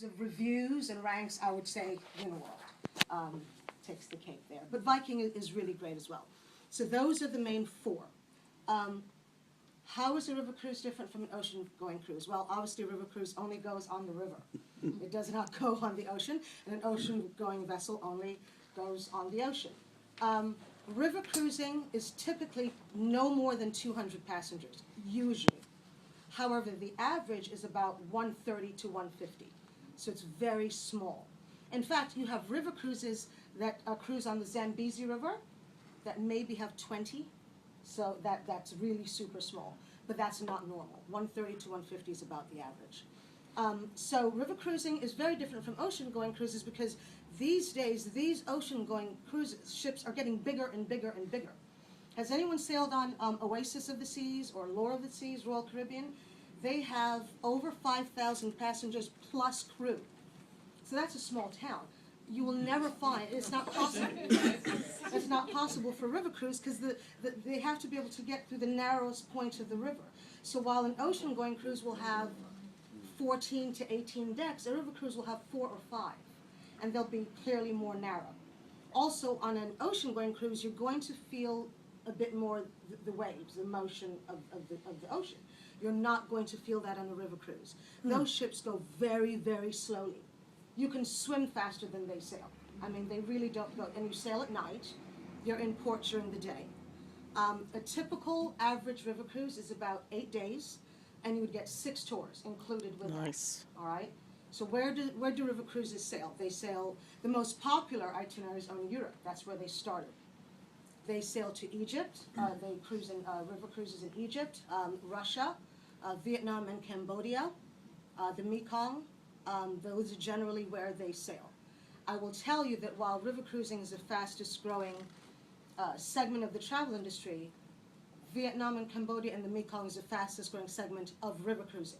of reviews and ranks, I would say Uniworld takes the cake there. But Viking is really great as well. So those are the main four. How is a river cruise different from an ocean-going cruise? Well, obviously a river cruise only goes on the river. It does not go on the ocean, and an ocean-going vessel only goes on the ocean. River cruising is typically no more than 200 passengers, usually. However, the average is about 130 to 150, so it's very small. In fact, you have river cruises that cruise on the Zambezi River that maybe have 20, so that's really super small, but that's not normal. 130 to 150 is about the average. So river cruising is very different from ocean-going cruises because these days, these ocean-going cruises, ships are getting bigger and bigger and bigger. Has anyone sailed on Oasis of the Seas or Lure of the Seas, Royal Caribbean? They have over 5,000 passengers plus crew. So that's a small town. You will never find, it's not possible. It's not possible for river cruise because they have to be able to get through the narrowest point of the river. So while an ocean-going cruise will have 14 to 18 decks, a river cruise will have 4 or 5, and they'll be clearly more narrow. Also, on an ocean-going cruise, you're going to feel a bit more the waves, the motion of the ocean. You're not going to feel that on a river cruise. Those ships go very, very slowly. You can swim faster than they sail. I mean, they really don't go. And you sail at night. You're in port during the day. A typical average river cruise is about 8 days, and you would get 6 tours included with Nice. that. All right. So where do river cruises sail? They sail, the most popular itineraries are in Europe. That's where they started. They sail to Egypt. They cruise in river cruises in Egypt, Russia, Vietnam, and Cambodia, the Mekong. Those are generally where they sail. I will tell you that while river cruising is the fastest growing segment of the travel industry, Vietnam and Cambodia and the Mekong is the fastest growing segment of river cruising.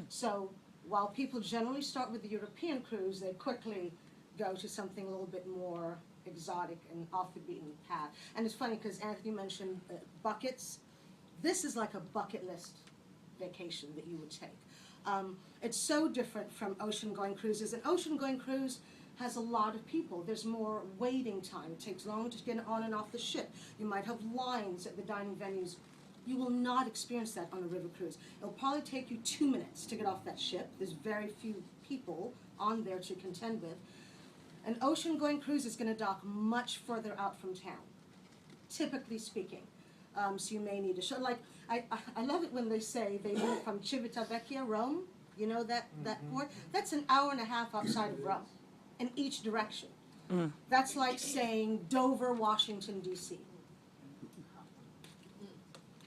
So while people generally start with the European cruise, they quickly go to something a little bit more exotic and off the beaten path. And it's funny because Anthony mentioned buckets. This is like a bucket list vacation that you would take. It's so different from ocean-going cruises. An ocean-going cruise has a lot of people. There's more waiting time. It takes longer to get on and off the ship. You might have lines at the dining venues. You will not experience that on a river cruise. It'll probably take you 2 minutes to get off that ship. There's very few people on there to contend with. An ocean-going cruise is going to dock much further out from town, typically speaking. So you may need a show. Like, I love it when they say they move from Civitavecchia, Rome, you know that port? That's an hour and a half outside of Rome, in each direction. That's like saying Dover, Washington, D.C.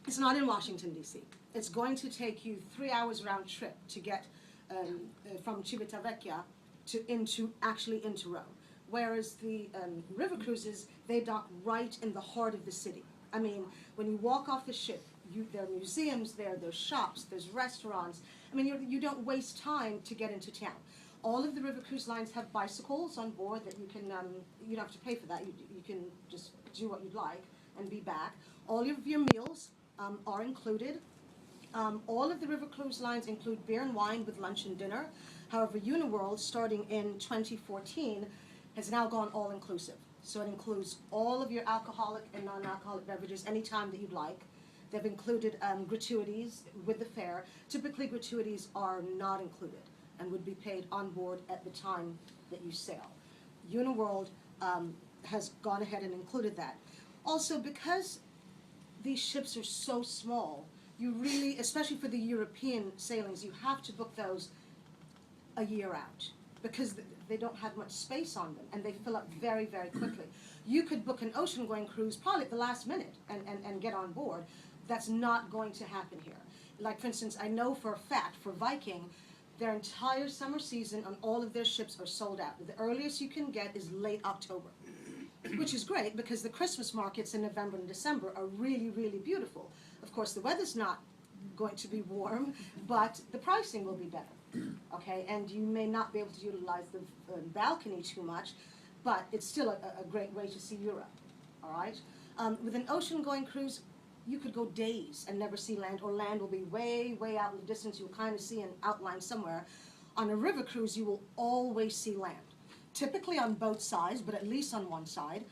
It's not in Washington, D.C. It's going to take you 3 hours round trip to get from Civitavecchia actually into Rome. Whereas the river cruises, they dock right in the heart of the city. I mean, when you walk off the ship, there are museums there, there's shops, there's restaurants. I mean, you don't waste time to get into town. All of the river cruise lines have bicycles on board that you can, you don't have to pay for that. You can just do what you'd like and be back. All of your meals are included. All of the river cruise lines include beer and wine with lunch and dinner. However, Uniworld, starting in 2014, has now gone all-inclusive. So it includes all of your alcoholic and non-alcoholic beverages anytime that you'd like. They've included gratuities with the fare. Typically, gratuities are not included and would be paid on board at the time that you sail. Uniworld has gone ahead and included that. Also, because these ships are so small, you really, especially for the European sailings, you have to book those a year out because they don't have much space on them and they fill up very, very quickly. You could book an ocean-going cruise probably at the last minute and get on board. That's not going to happen here. Like, for instance, I know for a fact, for Viking, their entire summer season on all of their ships are sold out. The earliest you can get is late October, which is great because the Christmas markets in November and December are really, really beautiful. Of course, the weather's not going to be warm, but the pricing will be better. Okay, and you may not be able to utilize the balcony too much, but it's still a great way to see Europe, all right? With an ocean-going cruise, you could go days and never see land, or land will be way, way out in the distance. You'll kind of see an outline somewhere. On a river cruise, you will always see land, typically on both sides, but at least on one side.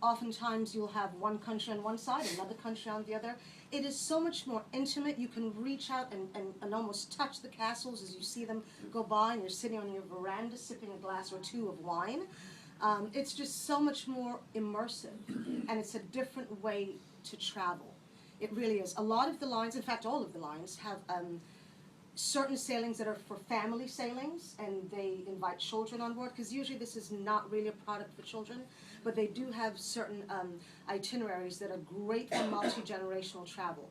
Oftentimes you'll have one country on one side, another country on the other. It is so much more intimate. You can reach out and almost touch the castles as you see them go by, and you're sitting on your veranda sipping a glass or two of wine. It's just so much more immersive, and it's a different way to travel. It really is. A lot of the lines, in fact all of the lines, have certain sailings that are for family sailings, and they invite children on board, because usually this is not really a product for children, but they do have certain itineraries that are great for multi-generational travel.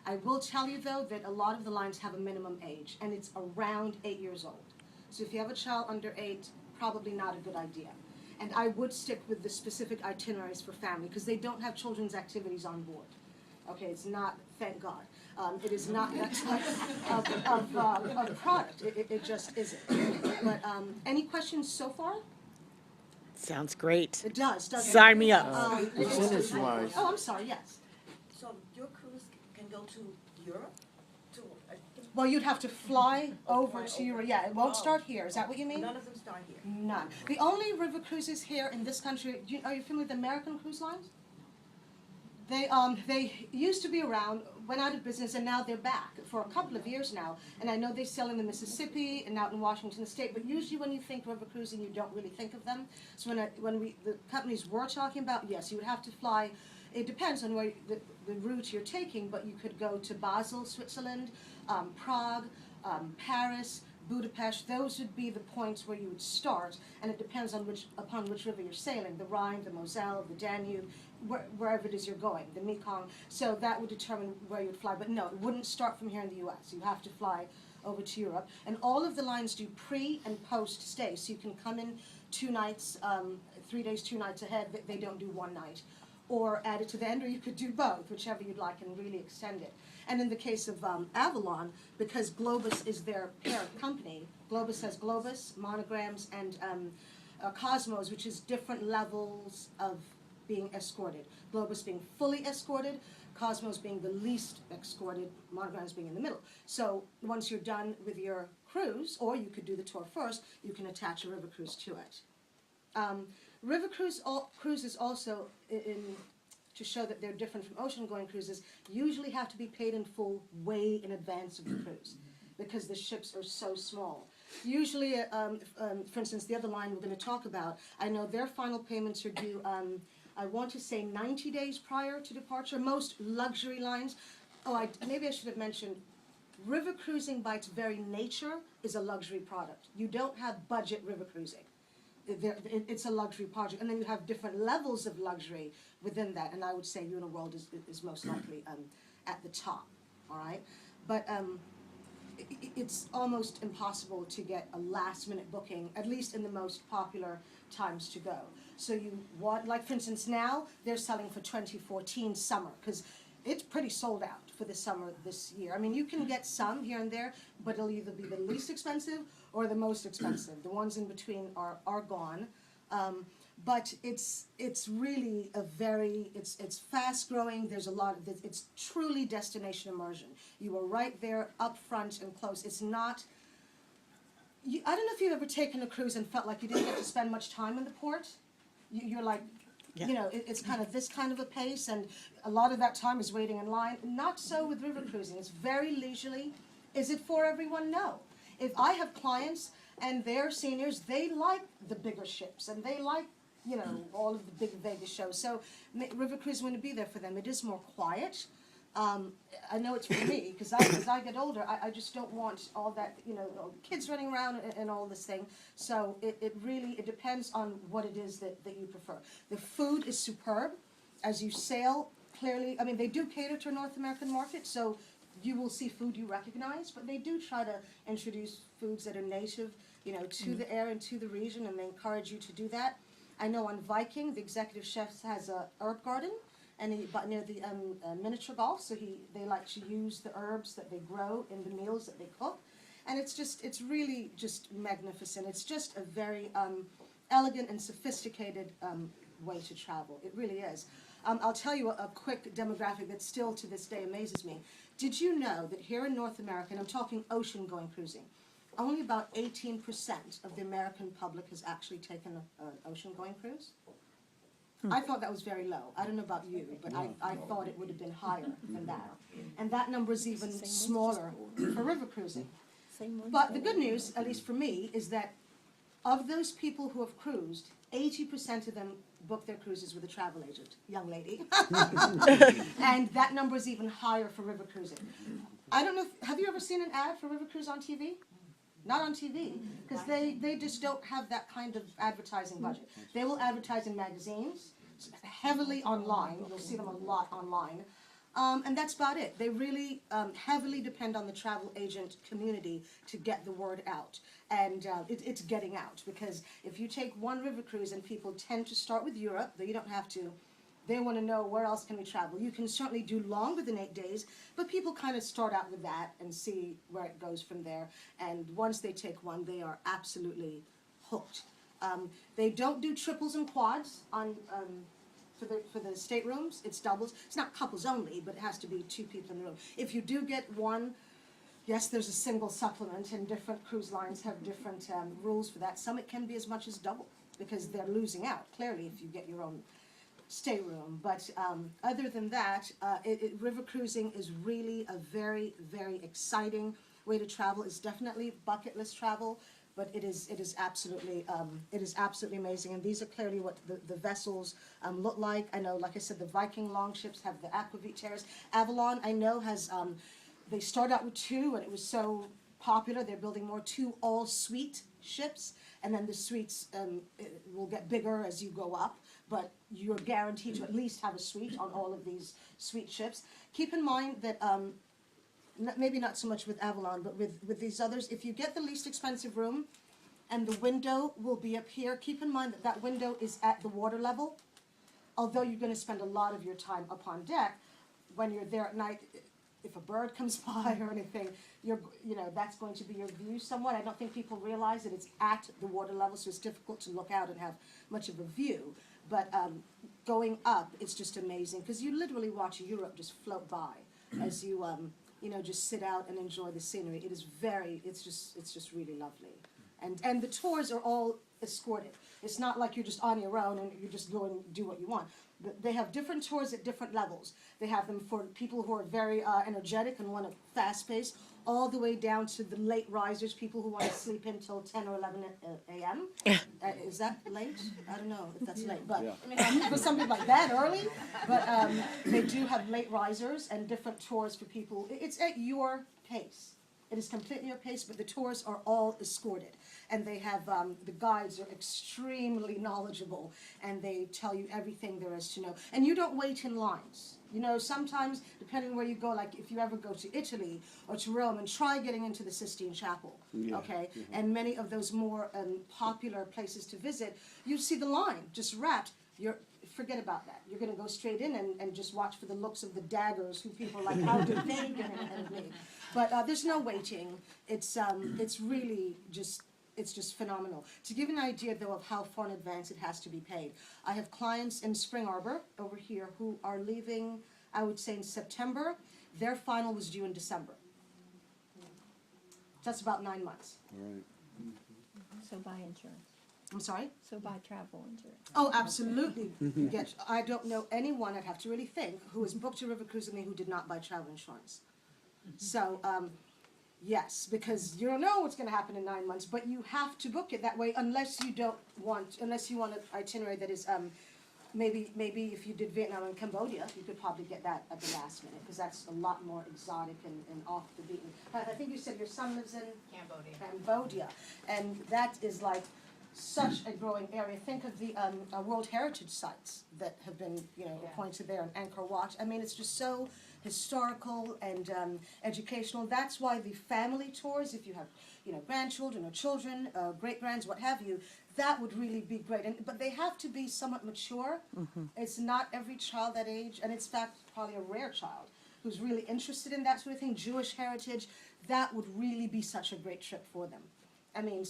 I will tell you though that a lot of the lines have a minimum age, and it's around 8 years old. So if you have a child under 8, probably not a good idea. And I would stick with the specific itineraries for family, because they don't have children's activities on board. Okay, it's not, thank God. It is not that type of product. It just isn't. But any questions so far? Sounds great. It does, doesn't it? Sign me up. Percentage-wise, Oh, I'm sorry, yes. So your cruise can go to Europe? To Well, you'd have to fly over to Europe. Yeah, it won't start here. Is that what you mean? None of them start here. None. The only river cruises here in this country, are you familiar with the American cruise lines? They used to be around, went out of business, and now they're back for a couple of years now. And I know they sail in the Mississippi and out in Washington State, but usually when you think river cruising, you don't really think of them. So when the companies were talking about, yes, you would have to fly. It depends on where the route you're taking, but you could go to Basel, Switzerland, Prague, Paris, Budapest. Those would be the points where you would start, and it depends on upon which river you're sailing, the Rhine, the Moselle, the Danube, wherever it is you're going, the Mekong. So that would determine where you'd fly. But no, it wouldn't start from here in the U.S. You have to fly over to Europe. And all of the lines do pre and post stay, so you can come in 2 nights, 3 days, 2 nights ahead. They don't do 1 night. Or add it to the end, or you could do both, whichever you'd like, and really extend it. And in the case of Avalon, because Globus is their parent company, Globus has Globus, Monograms, and Cosmos, which is different levels of being escorted. Globus being fully escorted, Cosmos being the least escorted, Monograms being in the middle. So once you're done with your cruise, or you could do the tour first, you can attach a river cruise to it. River cruises also, to show that they're different from ocean-going cruises, usually have to be paid in full way in advance of the cruise, because the ships are so small. Usually, for instance, the other line we're going to talk about, I know their final payments are due, I want to say 90 days prior to departure. Most luxury lines, maybe I should have mentioned, river cruising by its very nature is a luxury product. You don't have budget river cruising. It's a luxury project, and then you have different levels of luxury within that, and I would say Uniworld is most likely at the top, all right? But it's almost impossible to get a last-minute booking, at least in the most popular times to go. So you want, like for instance now, they're selling for 2014 summer, because it's pretty sold out for the summer this year. I mean, you can get some here and there, but it'll either be the least expensive or the most expensive. The ones in between are gone. But it's really it's fast growing. There's a lot of it's truly destination immersion. You are right there up front and close. It's not, I don't know if you've ever taken a cruise and felt like you didn't get to spend much time in the port. You're like, yeah. You know, it's kind of this kind of a pace, and a lot of that time is waiting in line. Not so with river cruising. It's very leisurely. Is it for everyone? No. If I have clients and they're seniors, they like the bigger ships, and they like, you know, all of the big Vegas shows. So river cruising wouldn't be there for them. It is more quiet. I know it's for me, because as I get older, I just don't want all that, you know, all the kids running around and all this thing. So it really depends on what it is that you prefer. The food is superb. As you sail, clearly, I mean, they do cater to a North American market, so you will see food you recognize, but they do try to introduce foods that are native, you know, to the area and to the region, and they encourage you to do that. I know on Viking, the executive chef has a herb garden, and near the miniature golf, so they like to use the herbs that they grow in the meals that they cook, and it's really just magnificent. It's just a very elegant and sophisticated way to travel. It really is. I'll tell you a quick demographic that still to this day amazes me. Did you know that here in North America, and I'm talking ocean-going cruising, only about 18% of the American public has actually taken an ocean-going cruise. I thought that was very low. I don't know about you, but I thought it would have been higher than that. And that number is even smaller for river cruising. But the good news, at least for me, is that of those people who have cruised, 80% of them book their cruises with a travel agent, young lady. And that number is even higher for river cruising. I don't know, have you ever seen an ad for river cruise on TV? Not on TV, because they just don't have that kind of advertising budget. They will advertise in magazines, heavily online. You'll see them a lot online. And that's about it. They really heavily depend on the travel agent community to get the word out. And it's getting out, because if you take one river cruise and people tend to start with Europe, though you don't have to, they want to know where else can we travel. You can certainly do longer than 8 days, but people kind of start out with that and see where it goes from there. And once they take one, they are absolutely hooked. They don't do triples and quads on for the staterooms. It's doubles. It's not couples only, but it has to be 2 people in the room. If you do get one, yes, there's a single supplement, and different cruise lines have different rules for that. Some it can be as much as double, because they're losing out, clearly, if you get your own stateroom. But other than that, river cruising is really a very, very exciting way to travel. It's definitely bucket list travel, but it is absolutely amazing. And these are clearly what the vessels look like. I know, like I said, the Viking longships have the aquavit terrace. Avalon, I know, has they start out with 2, and it was so popular they're building more 2 all-suite ships, and then the suites will get bigger as you go up, but you're guaranteed to at least have a suite on all of these suite ships. Keep in mind that maybe not so much with Avalon, but with these others, if you get the least expensive room and the window will be up here, keep in mind that that window is at the water level. Although you're going to spend a lot of your time up on deck, when you're there at night, if a bird comes by or anything, that's going to be your view somewhat. I don't think people realize that it's at the water level, so it's difficult to look out and have much of a view. But going up, it's just amazing, because you literally watch Europe just float by as you just sit out and enjoy the scenery. It's just really lovely. And the tours are all escorted. It's not like you're just on your own and you just go and do what you want. They have different tours at different levels. They have them for people who are very energetic and want a fast pace, all the way down to the late risers, people who want to sleep in till 10 or 11 a.m. Is that late? I don't know if that's late, but I mean, for something like that early. But they do have late risers and different tours for people. It's at your pace. It is completely your pace, but the tours are all escorted. And they have, the guides are extremely knowledgeable, and they tell you everything there is to know. And you don't wait in lines. Sometimes, depending where you go, like if you ever go to Italy or to Rome, and try getting into the Sistine Chapel, okay? And many of those more popular places to visit, you see the line just wrapped. Forget about that. You're going to go straight in and just watch for the looks of the daggers, who people are like, how did they get in me? But there's no waiting. It's really just, it's just phenomenal. To give an idea, though, of how far in advance it has to be paid, I have clients in Spring Arbor over here who are leaving, I would say, in September. Their final was due in December. That's about 9 months. All right. So buy insurance. I'm sorry? So buy travel insurance. Oh, absolutely. Yes. I don't know anyone, I'd have to really think, who has booked a river cruise with me who did not buy travel insurance. So, yes, because you don't know what's going to happen in 9 months, but you have to book it that way unless you want an itinerary that is, maybe if you did Vietnam and Cambodia, you could probably get that at the last minute, because that's a lot more exotic and off the beaten. I think you said your son lives in Cambodia, and that is like such a growing area. Think of the World Heritage sites that have been, appointed there, and Angkor Wat. I mean, it's just so historical and educational. That's why the family tours, if you have, grandchildren or children, great-grands, what have you, that would really be great. But they have to be somewhat mature. Mm-hmm. It's not every child that age, and it's in fact probably a rare child who's really interested in that sort of thing. Jewish heritage, that would really be such a great trip for them. I mean,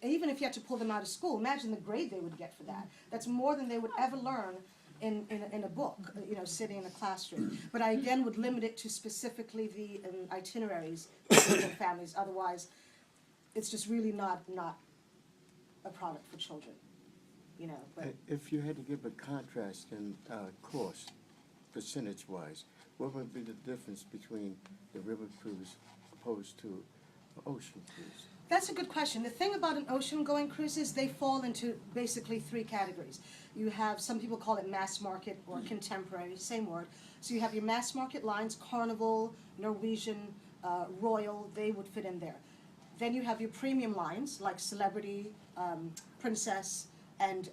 even if you had to pull them out of school, imagine the grade they would get for that. That's more than they would ever learn in a book, sitting in a classroom. But I, again, would limit it to specifically the itineraries for the families. Otherwise, it's just really not a product for children, you know. But If you had to give a contrast in cost, percentage-wise, what would be the difference between the river cruise opposed to an ocean cruise? that's a good question. The thing about an ocean-going cruise is they fall into basically three categories. You have, some people call it mass market or contemporary, same word. So you have your mass market lines, Carnival, Norwegian, Royal, they would fit in there. Then you have your premium lines like Celebrity, Princess, and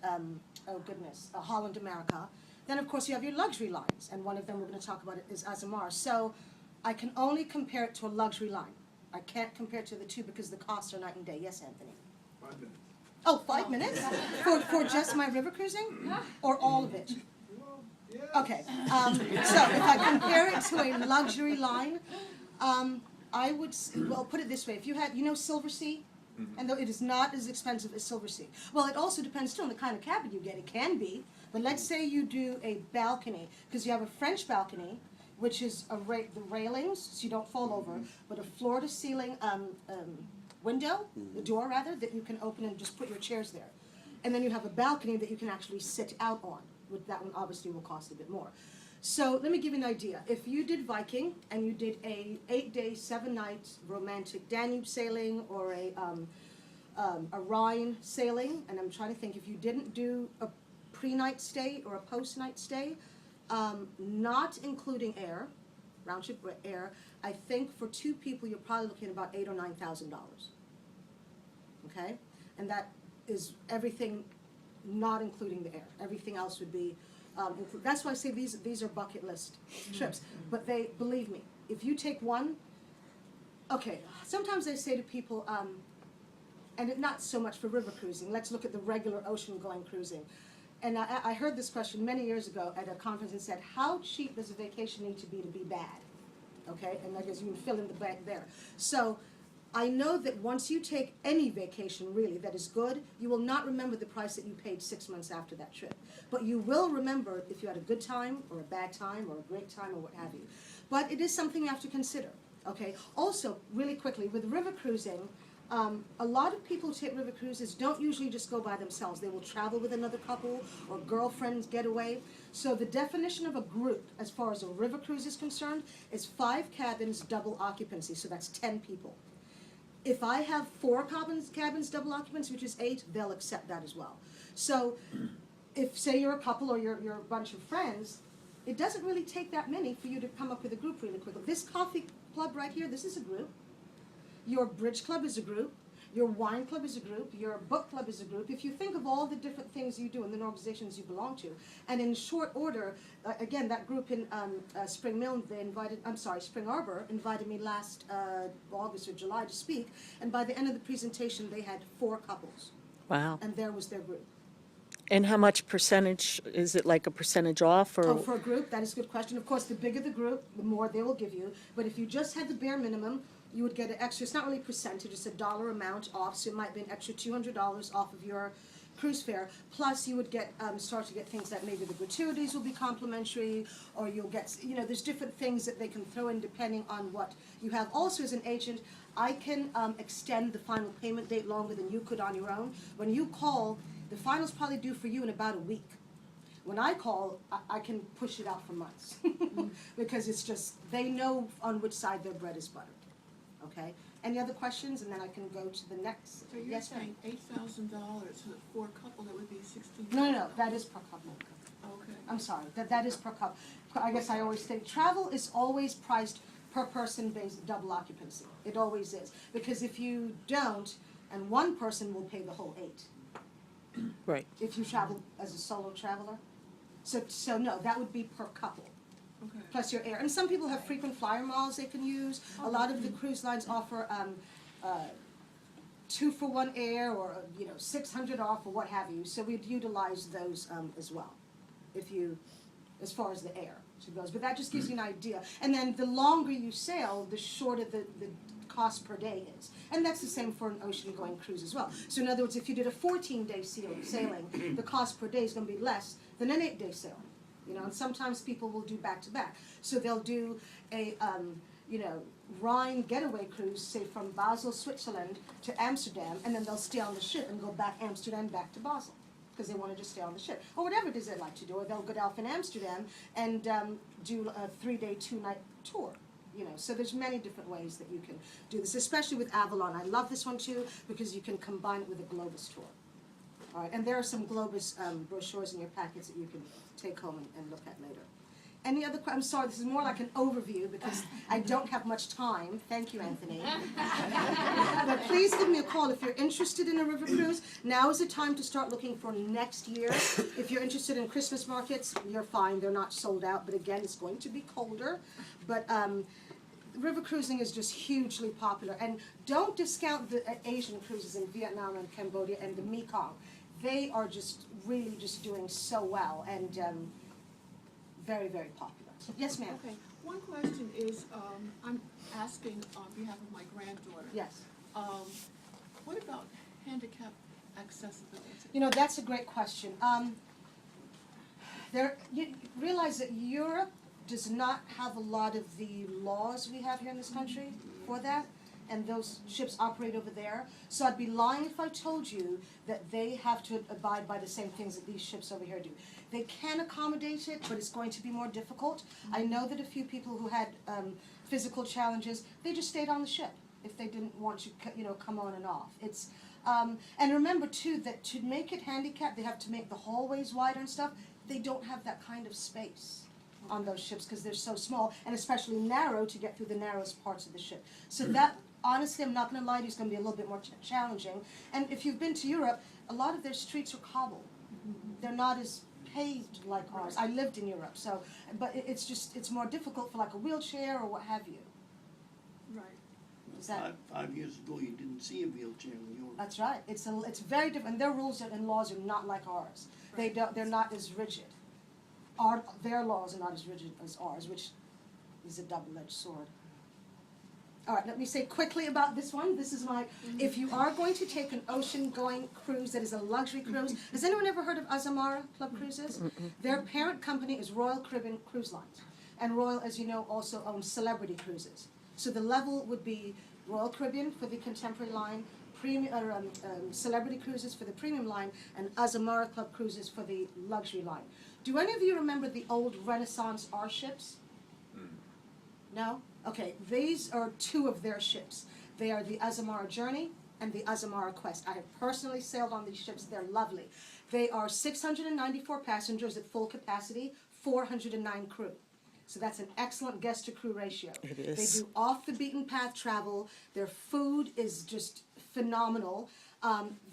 Holland America. Then of course you have your luxury lines, and one of them we're going to talk about is Azamara. So I can only compare it to a luxury line. I can't compare it to the two because the costs are night and day. Yes, Anthony? 5 minutes. Oh, 5 minutes? For just my river cruising? Or all of it? Yes. Okay, so if I compare it to a luxury line, I would, well, put it this way, if you had, you know Silver Sea? And though it is not as expensive as Silver Sea. Well, it also depends too on the kind of cabin you get. It can be, but let's say you do a balcony, because you have a French balcony, which is the railings, so you don't fall over, but a floor-to-ceiling window, the door rather, that you can open and just put your chairs there. And then you have a balcony that you can actually sit out on. That one obviously will cost a bit more. So let me give you an idea. If you did Viking and you did a 8-day, 7-night romantic Danube sailing or a Rhine sailing, and I'm trying to think, if you didn't do a pre-night stay or a post-night stay, not including air, round-trip air, I think for 2 people you're probably looking at about $8,000 or $9,000. Okay, and that is everything, not including the air. Everything else would be. That's why I say these are bucket list trips. But they, believe me, if you take one, okay. Sometimes I say to people, and not so much for river cruising. Let's look at the regular ocean-going cruising. And I heard this question many years ago at a conference and said, how cheap does a vacation need to be bad? Okay, and I guess you can fill in the blank there. So I know that once you take any vacation really that is good, you will not remember the price that you paid 6 months after that trip. But you will remember if you had a good time or a bad time or a great time or what have you. But it is something you have to consider. Okay. Also, really quickly, with river cruising, a lot of people who take river cruises don't usually just go by themselves. They will travel with another couple or girlfriends getaway. So the definition of a group, as far as a river cruise is concerned, is 5 cabins, double occupancy. So that's 10 people. If I have 4 cabins, double occupancy, which is 8, they'll accept that as well. So if, say, you're a couple or you're a bunch of friends, it doesn't really take that many for you to come up with a group really quickly. This coffee club right here, this is a group. Your bridge club is a group. Your wine club is a group. Your book club is a group. If you think of all the different things you do and the organizations you belong to, and in short order, again, that group in Spring Mill, Spring Arbor invited me last August or July to speak, and by the end of the presentation, they had 4 couples, Wow. and there was their group. And how much percentage, is it like a percentage off or? Oh, for a group, that is a good question. Of course, the bigger the group, the more they will give you. But if you just had the bare minimum, you would get an extra, it's not really percentage, it's a dollar amount off, so it might be an extra $200 off of your cruise fare. Plus, you would get start to get things like maybe the gratuities will be complimentary, or you'll get, there's different things that they can throw in depending on what you have. Also, as an agent, I can extend the final payment date longer than you could on your own. When you call, the final's probably due for you in about a week. When I call, I can push it out for months because it's just, they know on which side their bread is buttered. Okay. Any other questions? And then I can go to the next. So you're saying $8,000 for a couple, that would be $16,000? No, that is per couple. Okay. I'm sorry, that is per couple. I guess I always think travel is always priced per person based double occupancy. It always is. Because if you don't, and one person will pay the whole 8. Right. If you travel as a solo traveler. So no, that would be per couple. Okay. Plus your air. And some people have frequent flyer miles they can use. A lot of the cruise lines offer 2-for-1 air or 600 off or what have you. So we'd utilize those as well, as far as the air goes. But that just gives you an idea. And then the longer you sail, the shorter the cost per day is. And that's the same for an ocean-going cruise as well. So in other words, if you did a 14-day sailing, the cost per day is going to be less than an 8-day sailing. And sometimes people will do back-to-back. So they'll do a, Rhine getaway cruise, say from Basel, Switzerland to Amsterdam, and then they'll stay on the ship and go back Amsterdam back to Basel because they want to just stay on the ship, or whatever it is they like to do. Or they'll go off in Amsterdam and do a 3-day, 2-night tour. You know, so there's many different ways that you can do this, especially with Avalon. I love this one too because you can combine it with a Globus tour. All right, and there are some Globus brochures in your packets that you can take home and look at later. Any other questions? I'm sorry, this is more like an overview because I don't have much time. Thank you, Anthony. But please give me a call if you're interested in a river cruise. Now is the time to start looking for next year. If you're interested in Christmas markets, you're fine. They're not sold out. But again, it's going to be colder. But river cruising is just hugely popular. And don't discount the Asian cruises in Vietnam and Cambodia and the Mekong. They are just really just doing so well and very, very popular. Yes, ma'am. Okay, one question is, I'm asking on behalf of my granddaughter. Yes. What about handicap accessibility? You know, that's a great question. You realize that Europe does not have a lot of the laws we have here in this country for that, and those ships operate over there. So I'd be lying if I told you that they have to abide by the same things that these ships over here do. They can accommodate it, but it's going to be more difficult. I know that a few people who had physical challenges, they just stayed on the ship if they didn't want to, come on and off. It's and remember too that to make it handicapped, they have to make the hallways wider and stuff. They don't have that kind of space on those ships because they're so small and especially narrow to get through the narrowest parts of the ship. So that, honestly, I'm not going to lie to you, is going to be a little bit more challenging. And if you've been to Europe, a lot of their streets are cobbled. They're not as paved like ours. I lived in Europe, so, but it's more difficult for like a wheelchair or what have you. Right. Is that? 5 years ago, you didn't see a wheelchair in Europe. That's right. It's very different. And their rules and laws are not like ours. They're not as rigid. Their laws are not as rigid as ours, which is a double-edged sword. All right, let me say quickly about this one. This is my, if you are going to take an ocean-going cruise that is a luxury cruise, has anyone ever heard of Azamara Club Cruises? Their parent company is Royal Caribbean Cruise Lines. And Royal, as you know, also owns Celebrity Cruises. So the level would be Royal Caribbean for the contemporary line, Celebrity Cruises for the premium line, and Azamara Club Cruises for the luxury line. Do any of you remember the old Renaissance R ships? No? Okay, these are two of their ships. They are the Azamara Journey and the Azamara Quest. I have personally sailed on these ships. They're lovely. They are 694 passengers at full capacity, 409 crew. So that's an excellent guest-to-crew ratio. It is. They do off-the-beaten-path travel. Their food is just phenomenal.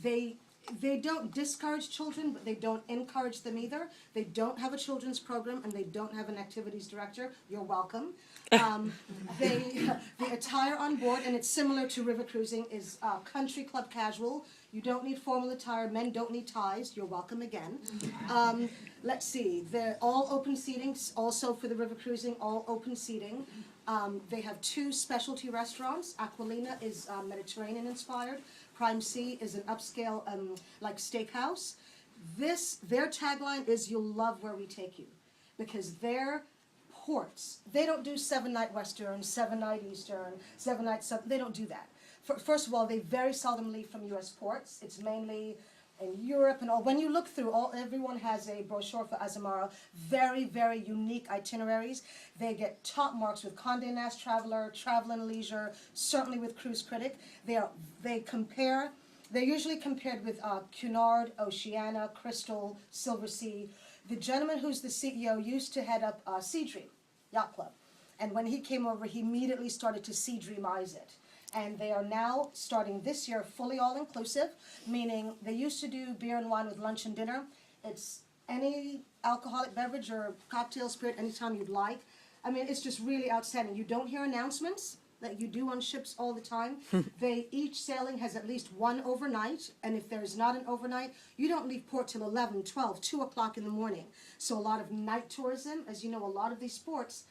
They don't discourage children, but they don't encourage them either. They don't have a children's program, and they don't have an activities director. You're welcome. The attire on board, and it's similar to river cruising, is country club casual. You don't need formal attire. Men don't need ties. You're welcome again. Let's see. They're all open seating, also for the river cruising, all open seating. They have 2 specialty restaurants. Aquilina is Mediterranean inspired. Prime Sea is an upscale like steakhouse. Their tagline is "You'll love where we take you," because their ports, they don't do 7-night Western, 7-night Eastern, 7-night Southern. They don't do that. First of all, they very seldom leave from U.S. ports. It's mainly in Europe and all. When you look through, everyone has a brochure for Azamara. Very, very unique itineraries. They get top marks with Condé Nast Traveler, Travel and Leisure, certainly with Cruise Critic. They're usually compared with Cunard, Oceania, Crystal, Silver Sea. The gentleman who's the CEO used to head up Sea Dream Yacht Club. And when he came over, he immediately started to Sea Dreamize it. And they are now, starting this year, fully all-inclusive, meaning they used to do beer and wine with lunch and dinner. It's any alcoholic beverage or cocktail spirit anytime you'd like. I mean, it's just really outstanding. You don't hear announcements that you do on ships all the time. Each sailing has at least 1 overnight, and if there's not an overnight, you don't leave port till 11, 12, 2 o'clock in the morning. So a lot of night tourism, as you know, a lot of these ports,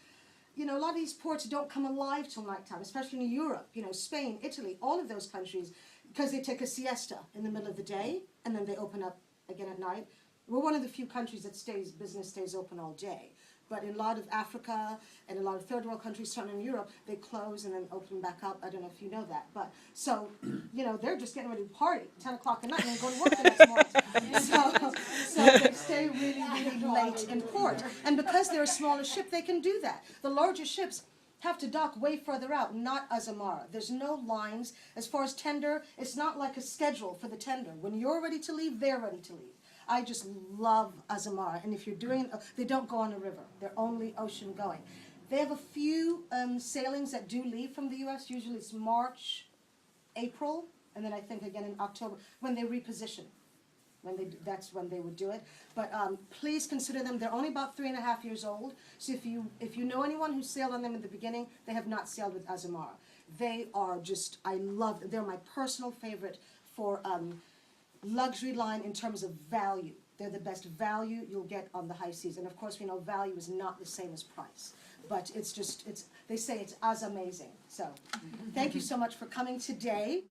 a lot of these ports don't come alive till nighttime, especially in Europe, Spain, Italy, all of those countries, because they take a siesta in the middle of the day, and then they open up again at night. We're one of the few countries that business stays open all day. But in a lot of Africa and a lot of third world countries, certainly in Europe, they close and then open back up. I don't know if you know that. But so, they're just getting ready to party 10 o'clock at night and then go to work the next morning. So they stay really, really late in port. And because they're a smaller ship, they can do that. The larger ships have to dock way further out, not Azamara. There's no lines. As far as tender, it's not like a schedule for the tender. When you're ready to leave, they're ready to leave. I just love Azamara. And if you're doing, they don't go on a river. They're only ocean going. They have a few sailings that do leave from the U.S. Usually it's March, April, and then I think again in October when they reposition. That's when they would do it. But please consider them. They're only about 3.5 years old. So if you know anyone who sailed on them in the beginning, they have not sailed with Azamara. They are just, I love them. They're my personal favorite for luxury line in terms of value. They're the best value you'll get on the high seas. And of course we know value is not the same as price. But they say it's as amazing. So thank you so much for coming today.